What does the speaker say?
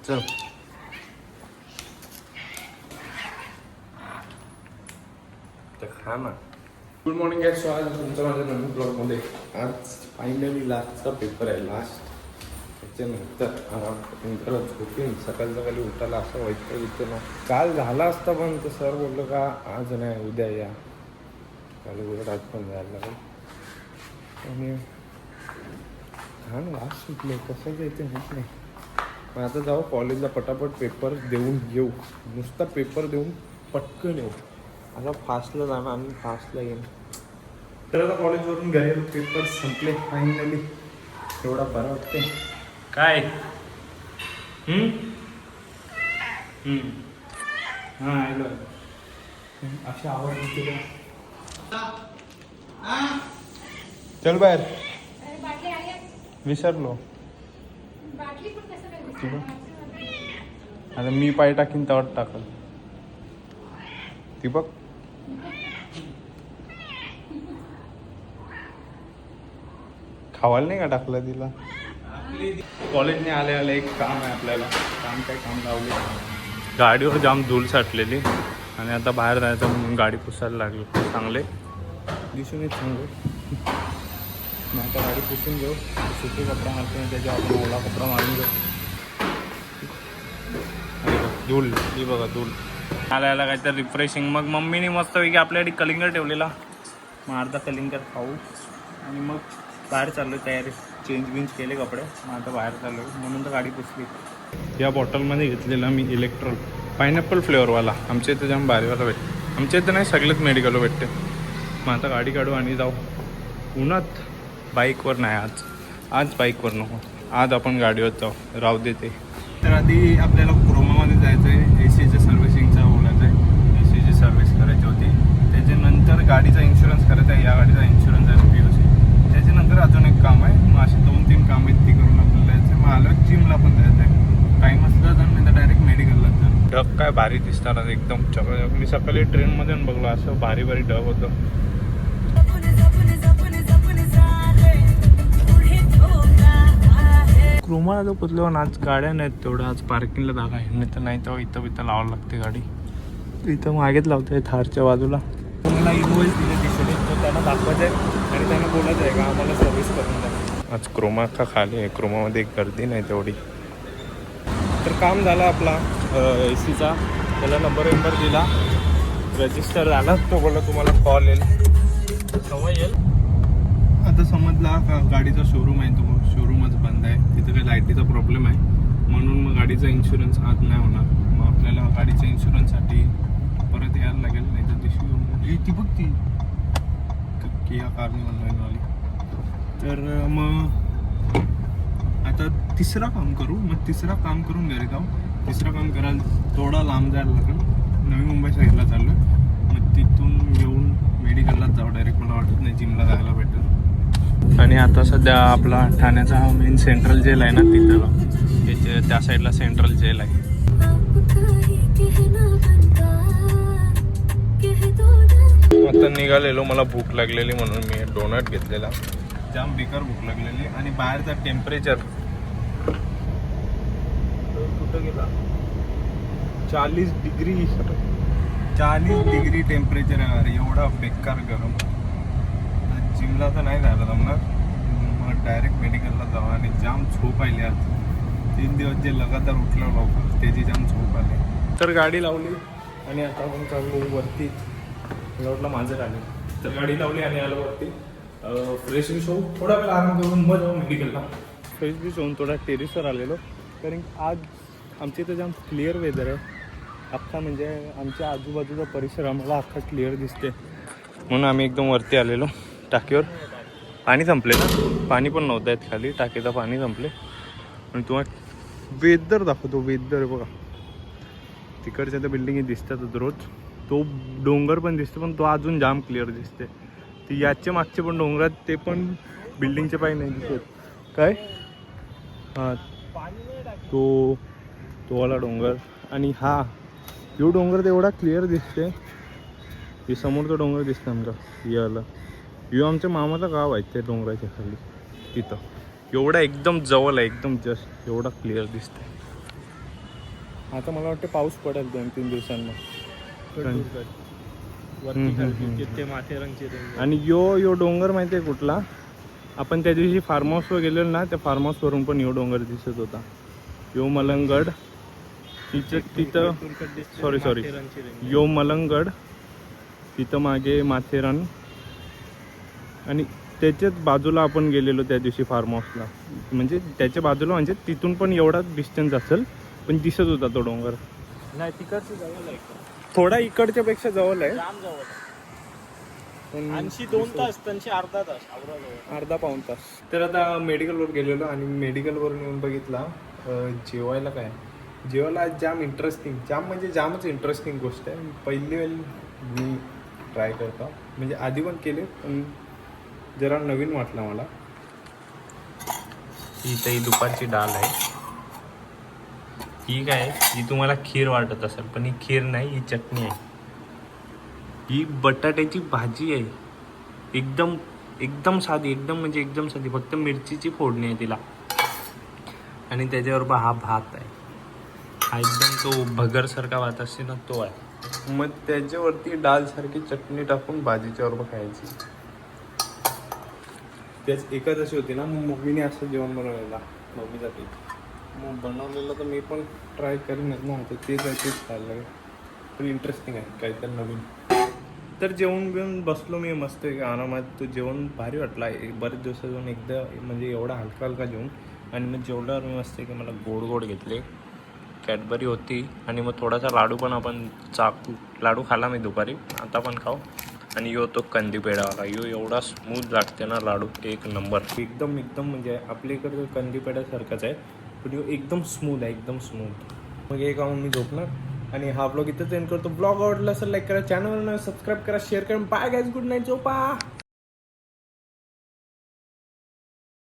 चल तर खा ना. Good morning guys. सो आज तुमचं माझ्या नवीन ब्लॉगमध्ये आज फायनली लास्टचा पेपर आहे. लास्ट त्याच्यानंतर आराम करत झोपेन. सकाळी सकाळी उठायला असं व्हायचं इथं ना. काल झाला असता पण तर सर बोललो का आज नाही उद्या या. काल उद्या आज पण जायला लागेल. आणि हा ना लास्ट सुटलं कसं जायचं माहीत नाही. पण आता जाऊ कॉलेजला पटापट पेपर देऊन येऊ. नुसता पेपर देऊन पटकन येऊ. आता फास्टला जाणार आणि फास्टला येईन. तर आता कॉलेजवरून घरी पेपर संपले फायनली. एवढा बरं वाटते काय. हां आलो. अशी आवड होती का. चल बाहेर. विसरलो. आता मी पाय टाकीन तेव्हा टाकल ती बघ. खावायला नाही का टाकलं तिला. कॉलेजने आले आले एक काम आहे आपल्याला. काम लावले. गाडीवर जाम धूळ साठलेली आणि आता बाहेर जायचं म्हणून गाडी पुसायला लागली. चांगले दिसून येत चांगले. मग आता गाडी पुसून घेऊ. सुके कपडा मारतो आणि त्याच्यावर आपण ओला कपडा मारून घेऊ. धूळ ही बघा धूळ. आला काहीतरी रिफ्रेशिंग. मग मम्मीने मस्तपैकी आपल्यासाठी कलिंगर ठेवलेला. मग अर्धा कलिंगर खाऊ आणि मग बाहेर चाललो. तयारी चेंज केले कपडे. मग आता बाहेर चाललो म्हणून तर गाडी पुसली. या बॉटलमध्ये घेतलेला मी इलेक्ट्रॉल पायनॅपल फ्लेवरवाला. आमच्या इथं जाम भारीवाला भेटते. आमच्या इथं नाही सगळेच मेडिकल भेटते. मग आता गाडी काढू आणि जाऊ उन्हात. बाईकवर नाही आज बाईकवर नको. आज आपण गाडीवर जाऊ. राहू देते. तर आधी आपल्याला क्रोमामध्ये जायचं आहे. ACच्या सर्व्हिसिंगचा बोलायचं आहे. ACची सर्व्हिस करायची होती. त्याच्यानंतर गाडीचा इन्शुरन्स करायचा आहे. या गाडीचा इन्शुरन्स आहे POC. त्याच्यानंतर अजून एक काम आहे. मग असे 2-3 कामं आहेत ती करून आपल्याला जायचं आहे. मग आलं जिमला पण जायचं आहे. टाईम असला तर नाही तर डायरेक्ट मेडिकलला जाऊ. ढग काय भारी दिसतात एकदम चकाचक. मी सकाळी ट्रेनमध्ये बघलो असं भारी ढग होतं. क्रोमाला जो पोचल्यावर आज गाड्या नाहीत तेवढं. आज पार्किंगला जागा आहे नाही तर नाही तेव्हा इथं लावावं लागते गाडी. इथं मागेच लावते थारच्या बाजूला. मला इनवॉइस दिले दिसले तर त्यांना दाखवायचं आहे आणि त्यांना बोलायचं आहे का आम्हाला सर्व्हिस करून द्या. आज क्रोमा का खाली आहे. क्रोमामध्ये गर्दी नाही तेवढी. तर काम झालं आपला ACचा. त्याला नंबर दिला. रजिस्टर झाला. तो बोलला तुम्हाला कॉल येईल केव्हा येईल. आता समजला का गाडीचा शोरूम आहे तो शोरूमच बंद आहे. तिथं काही लाईटीचा प्रॉब्लेम आहे म्हणून मग गाडीचा इन्शुरन्स आज नाही होणार. मग आपल्याला गाडीच्या इन्शुरन्ससाठी परत यायला लागेल. नाही तर दिवशी ती बघ ती किया कार्निवल वाली. तर मग आता तिसरा काम करू. मग तिसरा काम करून घरी जाऊ. तिसरं काम करायला थोडा लांब जायला लागेल. नवी मुंबई साईडला चाललो. मग तिथून येऊन मेडिकललाच जाऊ डायरेक्ट. मला वाटत नाही जिमला जायला भेटेल. आणि आता सध्या आपला ठाण्याचा मेन सेंट्रल जेल आहे ना तिथं त्या साईडला सेंट्रल जेल आहे. आता निघालेलो. मला भूक लागलेली म्हणून मी डोनट घेतलेला. जाम बेकार भूक लागलेली. आणि बाहेरचा टेम्परेचर कुठं गेला 40 डिग्री टेम्परेचर आहे. अरे एवढा बेकार गरम. जिमला तर नाही जायला जमणार. मग डायरेक्ट मेडिकलला जाऊ. आणि जाम झोप आली आज. 3 दिवस जे लगातार उठलं लवकर त्याची जाम झोप आली. तर गाडी लावली आणि आता आपण चाललो वरती. मला वाटलं माझं आले. तर गाडी लावली आणि आलो वरती. फ्रेश विश होऊ. थोडा वेळ आराम करून मग जाऊ मेडिकलला. फ्रेश विश होऊन थोडा टेरिसवर आलेलो. कारण आज आमच्या इथं जाम क्लिअर वेदर आहे. अख्खा म्हणजे आमच्या आजूबाजूचा परिसर आम्हाला अख्खा क्लिअर दिसते. म्हणून आम्ही एकदम वरती आलेलो. टाकीवर पाणी संपले ना. पाणी पण नव्हतं आहेत खाली. टाकीचं पाणी संपले. आणि तुम्हाला वेदर दाखवतो. वेदर बघा तिकडच्या त्या बिल्डिंगी दिसतातच रोज. तो डोंगर पण दिसतो पण तो अजून जाम क्लिअर दिसते. ती याच्या मागचे पण डोंगरात ते पण बिल्डिंगचे पाय नाही दिसत काय. हां तो वाला डोंगर. आणि हा जो डोंगर तेवढा क्लिअर दिसते. हे समोरचा डोंगर दिसतं आमचा याला. यो आमच्या मामाचं गाव आहे ते डोंगराच्या खाली तिथं. एवढा एकदम जवळ आहे एकदम जस्ट. एवढा क्लिअर दिसते. आता मला वाटतं पाऊस पडेल 2-3 दिवसांना. ते माथेरानचे आणि यो डोंगर माहिती आहे कुठला? आपण त्या दिवशी फार्म हाऊसवर गेलेलो ना, त्या फार्म हाऊसवरून पण यो डोंगर दिसत होता. यो मलंगगड. तिथं सॉरी यो मलंगगड, तिथं मागे माथेरान, आणि त्याच्याच बाजूला आपण गेलेलो त्या दिवशी फार्म हाऊसला. म्हणजे त्याच्या बाजूला म्हणजे तिथून पण एवढाच डिस्टन्स असेल, पण दिसत होता तो डोंगर. नाही तिकडचं जवळ आहे, थोडा इकडच्या पेक्षा जवळ आहे, जाम जवळ आहे. पण 2 तास त्यांची अर्धा तास अर्धा पाऊण तास. तर आता मेडिकलवर गेलेलो आणि मेडिकलवरून येऊन बघितला जेवायला काय. जेवायला जाम इंटरेस्टिंग, म्हणजे जामच इंटरेस्टिंग गोष्ट आहे. पहिली वेळ मी ट्राय करतो, म्हणजे आधी पण केले पण जरा नवीन वाटलं मला. ही दुपारची डाळ आहे. ही काय, ही तुम्हाला खीर वाटत असेल, पण ही खीर नाही, ही चटणी आहे. ही बटाट्याची भाजी आहे. एकदम साधी, एकदम साधी. फक्त मिरचीची फोडणी आहे तिला. आणि त्याच्यावर हा भात आहे. हा एकदम तो भगरसारखा भात असते ना, तो आहे. मग त्याच्यावरती डालसारखी चटणी टाकून भाजीच्यावर खायची. त्याच एकादशी होती ना, मग मम्मीने असं जेवण बनवलेलं मम्मीसाठी. मग बनवलेलं तर मी पण ट्राय करीनच ना, तर तेच खायला लागेल. पण इंटरेस्टिंग आहे काहीतरी नवीन. तर जेवण बिवून बसलो मी मस्त आरामात. तो जेवण भारी वाटला. बरेच दिवसातून एकदा म्हणजे एवढा हलका जेवण. आणि मग जेवढा मी मस्त की मला गोड घेतले. कॅडबरी होती आणि मग थोडासा लाडू पण आपण लाडू खाला मी दुपारी, आता पण खाऊ. आणि यो तो कंदी पेढावाला, यो एवढा स्मूथ लागते ना लाडू, एक नंबर. एकदम म्हणजे आपल्या इकडे कंदी पेढ्यासारखाच आहे, पण यो एकदम स्मूथ आहे, एकदम स्मूथ. मग हे खाऊन मी झोपणार. आणि हा ब्लॉग इथंच एंड करतो. ब्लॉग आवडला असेल लाईक करा, चॅनलला सबस्क्राईब करा, शेअर करा. बाय गाईज, गुड नाईट, झोपा.